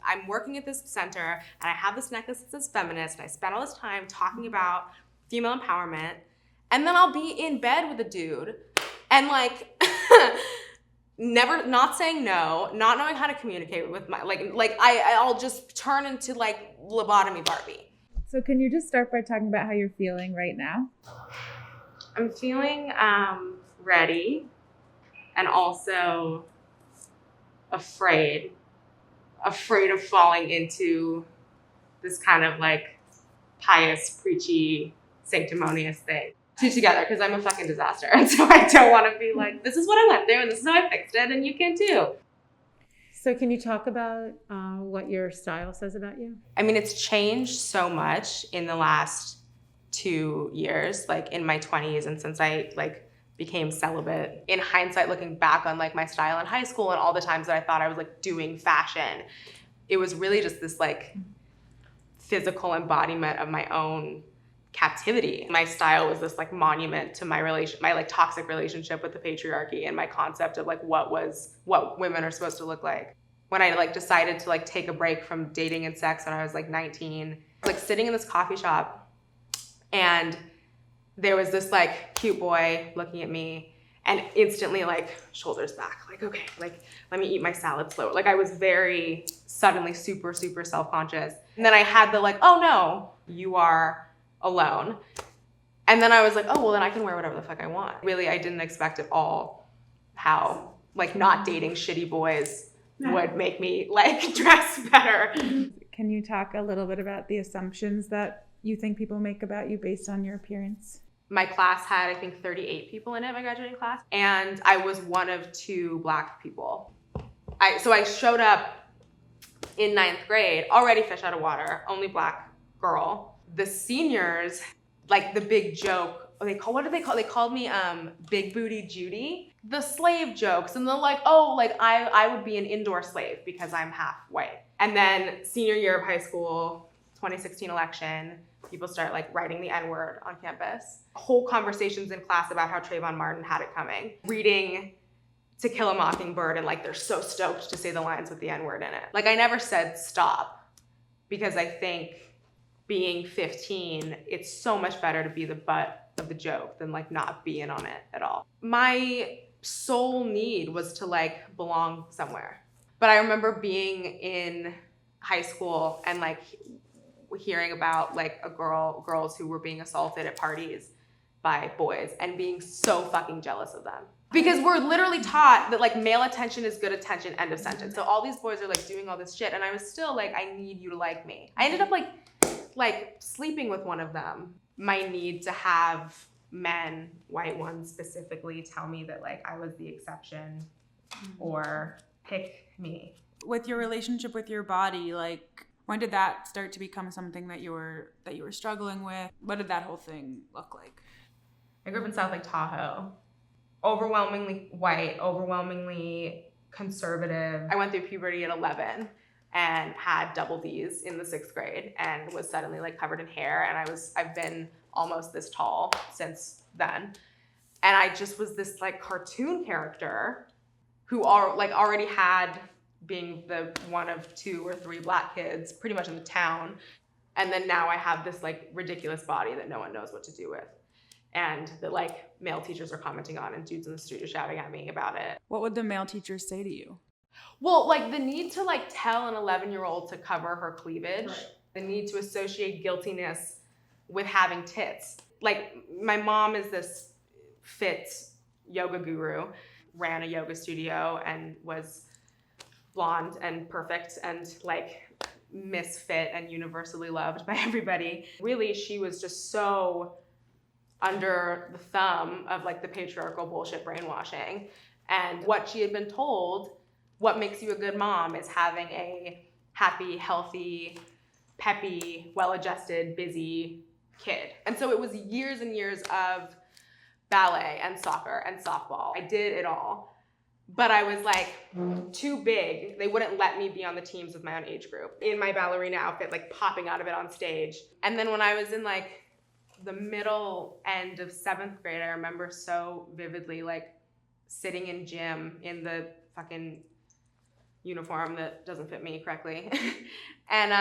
I'm working at this center and I have this necklace that says feminist and I spent all this time talking about female empowerment, and then I'll be in bed with a dude and like never, not saying no, not knowing how to communicate with my, I'll just turn into like lobotomy Barbie. So can you just start by talking about how you're feeling right now? I'm feeling ready and also afraid of falling into this kind of like pious, preachy, sanctimonious thing. Two together, because I'm a fucking disaster. And so I don't want to be like, this is what I went through and this is how I fixed it and you can too. So can you talk about what your style says about you? I mean, it's changed so much in the last 2 years, like in my 20s and since I like became celibate. In hindsight, looking back on like my style in high school and all the times that I thought I was like doing fashion, it was really just this like physical embodiment of my own captivity. My style was this like monument to my like toxic relationship with the patriarchy and my concept of like what women are supposed to look like. When I like decided to like take a break from dating and sex when I was like 19, I was like sitting in this coffee shop and there was this like cute boy looking at me and instantly like shoulders back, like, okay, like let me eat my salad slow. Like I was very suddenly super, super self-conscious. And then I had the like, oh no, you are alone. And then I was like, oh, well then I can wear whatever the fuck I want. Really, I didn't expect at all how like not dating shitty boys would make me like dress better. Can you talk a little bit about the assumptions that you think people make about you based on your appearance? My class had, I think, 38 people in it, my graduating class. And I was one of 2 Black people. So I showed up in 9th grade, already fish out of water, only Black girl. The seniors, like the big joke, what did they call? They called me Big Booty Judy. The slave jokes, and they're like, oh, like I would be an indoor slave because I'm half white. And then senior year of high school, 2016 election, people start like writing the N-word on campus. Whole conversations in class about how Trayvon Martin had it coming. Reading To Kill a Mockingbird and like they're so stoked to say the lines with the N-word in it. Like I never said stop because I think being 15, it's so much better to be the butt of the joke than like not be in on it at all. My sole need was to like belong somewhere. But I remember being in high school and like hearing about like girls who were being assaulted at parties by boys and being so fucking jealous of them. Because we're literally taught that like male attention is good attention, end of sentence. So all these boys are like doing all this shit and I was still like, I need you to like me. I ended up like sleeping with one of them. My need to have men, white ones specifically, tell me that like I was the exception or pick me. With your relationship with your body, like when did that start to become something that you were struggling with? What did that whole thing look like? I grew up in South Lake Tahoe. Overwhelmingly white, overwhelmingly conservative. I went through puberty at 11 and had double D's in the 6th grade and was suddenly like covered in hair and I've been almost this tall since then. And I just was this like cartoon character who already had being the one of 2 or 3 Black kids pretty much in the town. And then now I have this like ridiculous body that no one knows what to do with. And that like male teachers are commenting on and dudes in the street are shouting at me about it. What would the male teachers say to you? Well, like the need to like tell an 11-year-old to cover her cleavage, right. The need to associate guiltiness with having tits. Like my mom is this fit yoga guru, ran a yoga studio and was blonde and perfect and like misfit and universally loved by everybody. Really, she was just so under the thumb of like the patriarchal bullshit brainwashing. And what she had been told, what makes you a good mom is having a happy, healthy, peppy, well-adjusted, busy kid. And so it was years and years of ballet and soccer and softball. I did it all. But I was like too big. They wouldn't let me be on the teams with my own age group. In my ballerina outfit, like popping out of it on stage. And then when I was in like the middle end of 7th grade, I remember so vividly like sitting in gym in the fucking, uniform that doesn't fit me correctly. And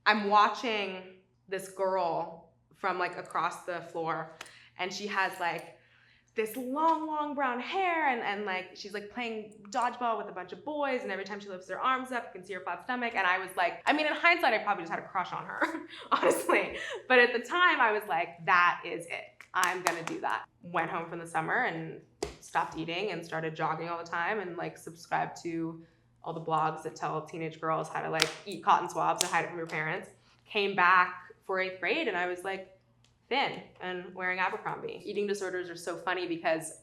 I'm watching this girl from like across the floor, and she has like this long brown hair, and like she's like playing dodgeball with a bunch of boys, and every time she lifts her arms up, you can see her flat stomach. And I was like, I mean, in hindsight, I probably just had a crush on her, honestly. But at the time, I was like, that is it. I'm gonna do that. Went home from the summer and stopped eating and started jogging all the time, and like subscribed to all the blogs that tell teenage girls how to like eat cotton swabs and hide it from your parents. Came back for 8th grade, and I was like thin and wearing Abercrombie. Eating disorders are so funny because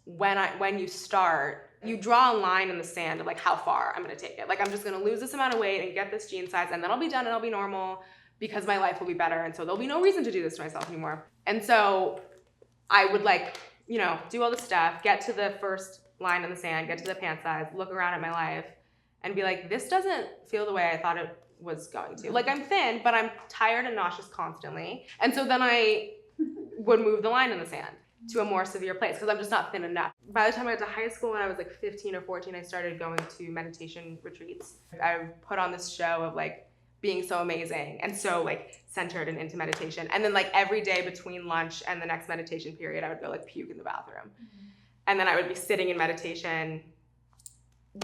when you start, you draw a line in the sand of like how far I'm gonna take it. Like I'm just gonna lose this amount of weight and get this jean size, and then I'll be done and I'll be normal because my life will be better, and so there'll be no reason to do this to myself anymore. And so I would like, you know, do all this stuff, get to the first line in the sand, get to the pant size, look around at my life, and be like, this doesn't feel the way I thought it was going to. Like I'm thin, but I'm tired and nauseous constantly. And so then I would move the line in the sand to a more severe place because I'm just not thin enough. By the time I got to high school, when I was like 15 or 14, I started going to meditation retreats. I put on this show of like being so amazing and so like centered and into meditation. And then like every day between lunch and the next meditation period, I would go like puke in the bathroom. And then I would be sitting in meditation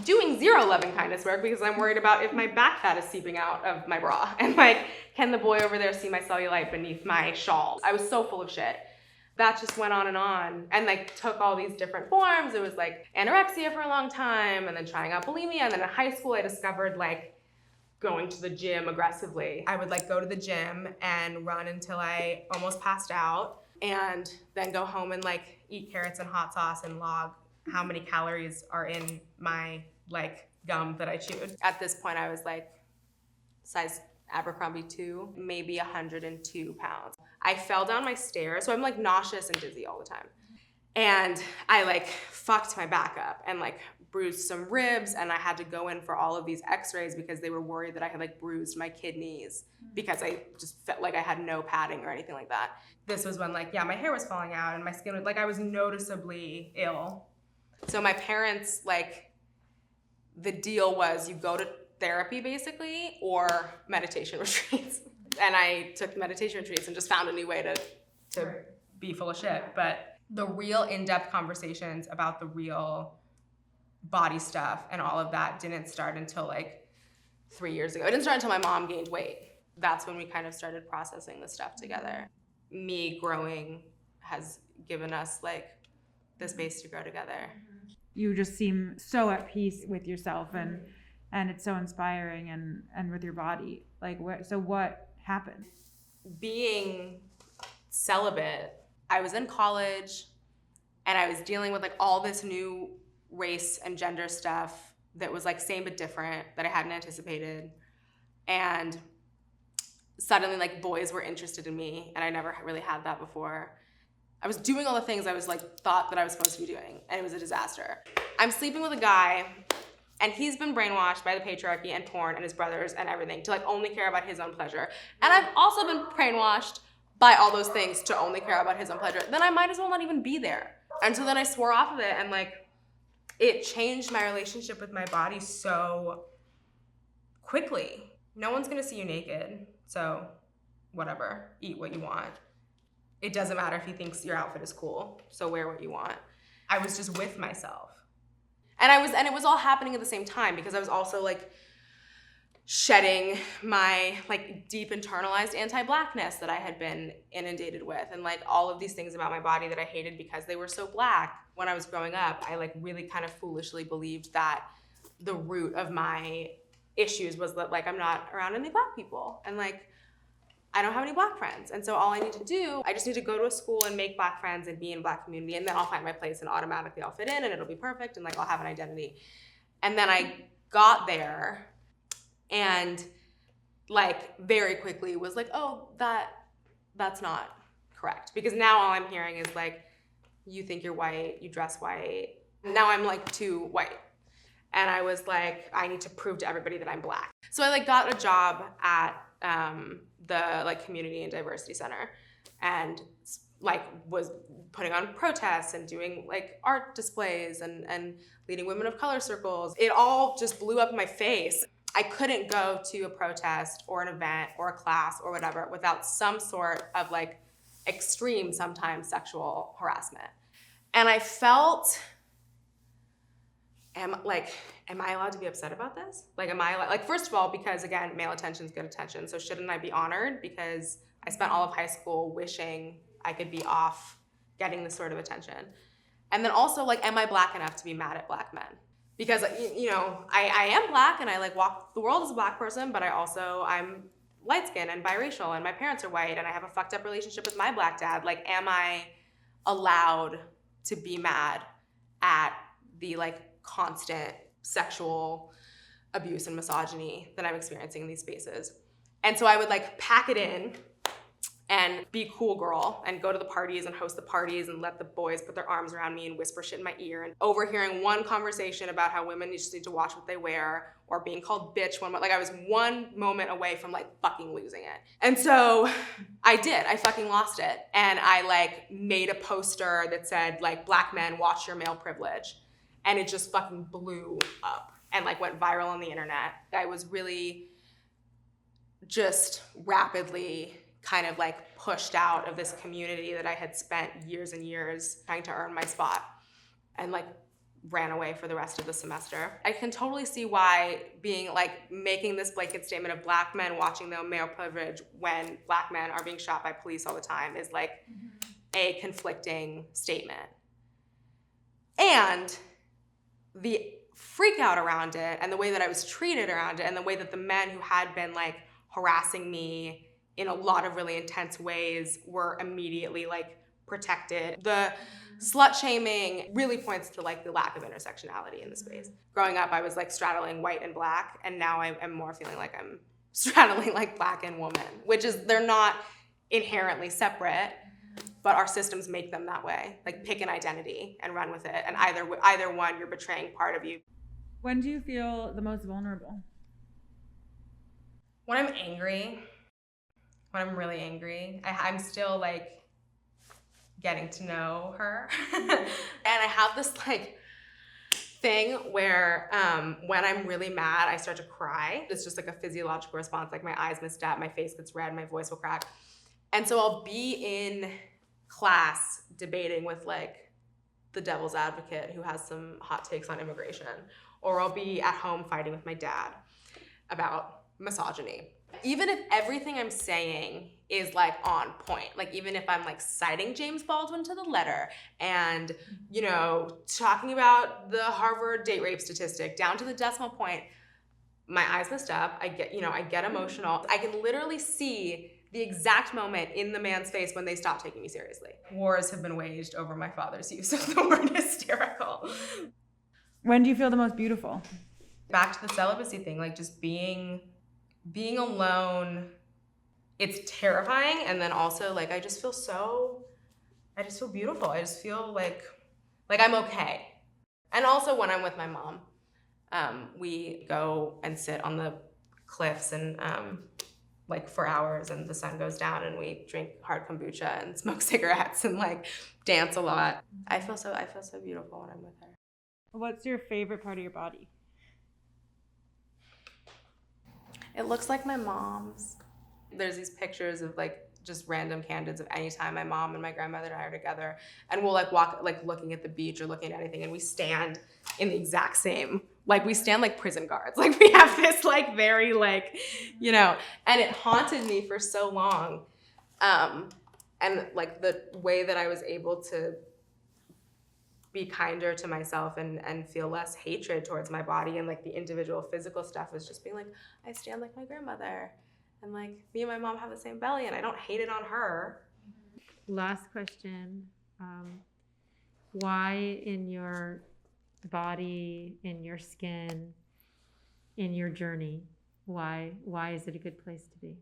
doing zero loving kindness work because I'm worried about if my back fat is seeping out of my bra, and like, can the boy over there see my cellulite beneath my shawl? I was so full of shit. That just went on and like took all these different forms. It was like anorexia for a long time, and then trying out bulimia. And then in high school, I discovered like going to the gym aggressively. I would like go to the gym and run until I almost passed out, and then go home and like eat carrots and hot sauce and log how many calories are in my like gum that I chewed. At this point, I was like size Abercrombie 2, maybe 102 pounds. I fell down my stairs, so I'm like nauseous and dizzy all the time. And I like fucked my back up and like bruised some ribs, and I had to go in for all of these x-rays because they were worried that I had like bruised my kidneys because I just felt like I had no padding or anything like that. This was when like, yeah, my hair was falling out and my skin was like, I was noticeably ill. So my parents, like, the deal was you go to therapy basically or meditation retreats. And I took meditation retreats and just found a new way to be full of shit. But the real in-depth conversations about the real body stuff and all of that didn't start until like 3 years ago. It didn't start until my mom gained weight. That's when we kind of started processing the stuff together. Me growing has given us like the space to grow together. You just seem so at peace with yourself, and it's so inspiring, and with your body. Like, what happened? Being celibate, I was in college and I was dealing with like all this new race and gender stuff that was like same but different that I hadn't anticipated. And suddenly like boys were interested in me, and I never really had that before. I was doing all the things I was like thought that I was supposed to be doing, and it was a disaster. I'm sleeping with a guy, and he's been brainwashed by the patriarchy and porn and his brothers and everything to like only care about his own pleasure. And I've also been brainwashed by all those things to only care about his own pleasure. Then I might as well not even be there. And so then I swore off of it, and like it changed my relationship with my body so quickly. No one's gonna see you naked, so whatever, eat what you want. It doesn't matter if he thinks your outfit is cool, so wear what you want. I was just with myself. And it was all happening at the same time because I was also like shedding my like deep internalized anti-blackness that I had been inundated with, and like all of these things about my body that I hated because they were so black. When I was growing up, I like really kind of foolishly believed that the root of my issues was that like I'm not around any black people, and like I don't have any black friends. And so all I need to do, I just need to go to a school and make black friends and be in black community, and then I'll find my place and automatically I'll fit in and it'll be perfect and like I'll have an identity. And then I got there and like very quickly was like, oh, that's not correct. Because now all I'm hearing is like, you think you're white, you dress white. Now I'm like too white. And I was like, I need to prove to everybody that I'm black. So I like got a job at the like community and diversity center and like was putting on protests and doing like art displays and leading women of color circles. It all just blew up in my face. I couldn't go to a protest or an event or a class or whatever without some sort of like extreme, sometimes sexual harassment. And I felt, am I allowed to be upset about this? Like, am I like, first of all, because again, male attention is good attention. So shouldn't I be honored? Because I spent all of high school wishing I could be off getting this sort of attention. And then also, like, am I black enough to be mad at black men? Because, you know, I am black and I like walk the world as a black person, but I'm light skinned and biracial and my parents are white and I have a fucked up relationship with my black dad. Like, am I allowed to be mad at the like constant sexual abuse and misogyny that I'm experiencing in these spaces? And so I would like pack it in and be a cool girl and go to the parties and host the parties and let the boys put their arms around me and whisper shit in my ear, and overhearing one conversation about how women just need to watch what they wear, or being called bitch like I was one moment away from like fucking losing it. And so I did, I fucking lost it. And I like made a poster that said like, black men, watch your male privilege. And it just fucking blew up and like went viral on the internet. I was really just rapidly kind of like pushed out of this community that I had spent years and years trying to earn my spot, and like ran away for the rest of the semester. I can totally see why being like making this blanket statement of black men watching their male privilege when black men are being shot by police all the time is like a conflicting statement. And the freak out around it and the way that I was treated around it and the way that the men who had been like harassing me in a lot of really intense ways were immediately like protected. The slut shaming really points to like the lack of intersectionality in the space. Growing up, I was like straddling white and black, and now I am more feeling like I'm straddling like black and woman, which is, they're not inherently separate, but our systems make them that way. Like, pick an identity and run with it, and either one, you're betraying part of you. When do you feel the most vulnerable? When I'm angry. When I'm really angry. I'm still like getting to know her. And I have this like thing where when I'm really mad, I start to cry. It's just like a physiological response. Like my eyes misstep, my face gets red, my voice will crack. And so I'll be in class debating with like the devil's advocate who has some hot takes on immigration. Or I'll be at home fighting with my dad about misogyny. Even if everything I'm saying is like on point, like even if I'm like citing James Baldwin to the letter and, you know, talking about the Harvard date rape statistic down to the decimal point, my eyes messed up. I get emotional. I can literally see the exact moment in the man's face when they stop taking me seriously. Wars have been waged over my father's use of the word hysterical. When do you feel the most beautiful? Back to the celibacy thing, like just being alone, it's terrifying. And then also like, I just feel beautiful. I just feel like I'm okay. And also when I'm with my mom, we go and sit on the cliffs and like for hours, and the sun goes down and we drink hard kombucha and smoke cigarettes and like dance a lot. I feel so beautiful when I'm with her. What's your favorite part of your body? It looks like my mom's. There's these pictures of like just random candids of any time my mom and my grandmother and I are together, and we'll like walk like looking at the beach or looking at anything, and we stand in the exact same, like we stand like prison guards. Like we have this like very like, you know, and it haunted me for so long. And like the way that I was able to be kinder to myself and feel less hatred towards my body and like the individual physical stuff was just being like, I stand like my grandmother, and like me and my mom have the same belly and I don't hate it on her. Last question. Why in your body, in your skin, in your journey, why is it a good place to be?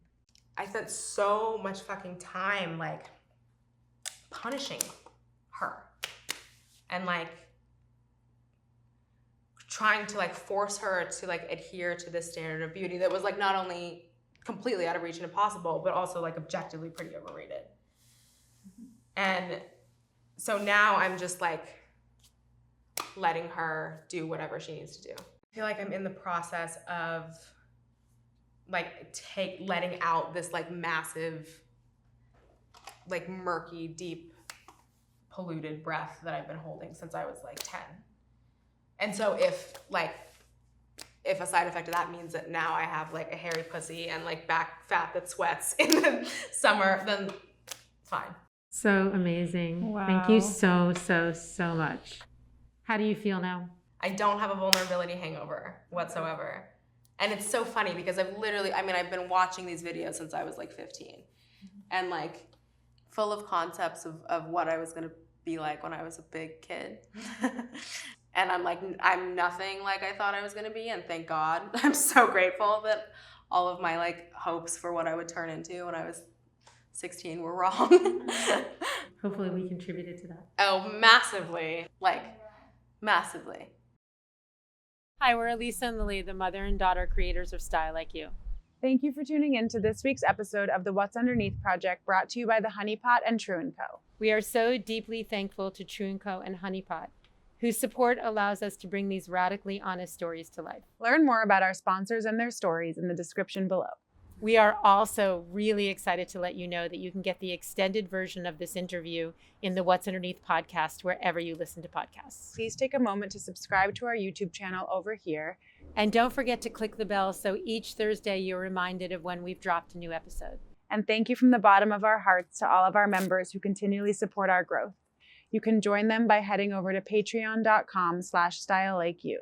I spent so much fucking time like punishing her and like trying to like force her to like adhere to this standard of beauty that was like not only completely out of reach and impossible, but also like objectively pretty overrated. And so now I'm just like letting her do whatever she needs to do. I feel like I'm in the process of like letting out this like massive, like murky, deep, polluted breath that I've been holding since I was like 10. And so if a side effect of that means that now I have like a hairy pussy and like back fat that sweats in the summer, then fine. So amazing. Wow. Thank you so, so, so much. How do you feel now? I don't have a vulnerability hangover whatsoever. And it's so funny because I've been watching these videos since I was like 15 and like full of concepts of what I was gonna be like when I was a big kid. And I'm nothing like I thought I was gonna be, and thank God. I'm so grateful that all of my like hopes for what I would turn into when I was 16 were wrong. Hopefully we contributed to that. Oh, massively, like massively. Hi, we're Elisa and Lily, the mother and daughter creators of StyleLikeU. Thank you for tuning in to this week's episode of the What's Underneath project, brought to you by the Honeypot and True & Co. We are so deeply thankful to True & Co. and Honeypot, whose support allows us to bring these radically honest stories to life. Learn more about our sponsors and their stories in the description below. We are also really excited to let you know that you can get the extended version of this interview in the What's Underneath podcast wherever you listen to podcasts. Please take a moment to subscribe to our YouTube channel over here. And don't forget to click the bell so each Thursday you're reminded of when we've dropped a new episode. And thank you from the bottom of our hearts to all of our members who continually support our growth. You can join them by heading over to patreon.com/StyleLikeU.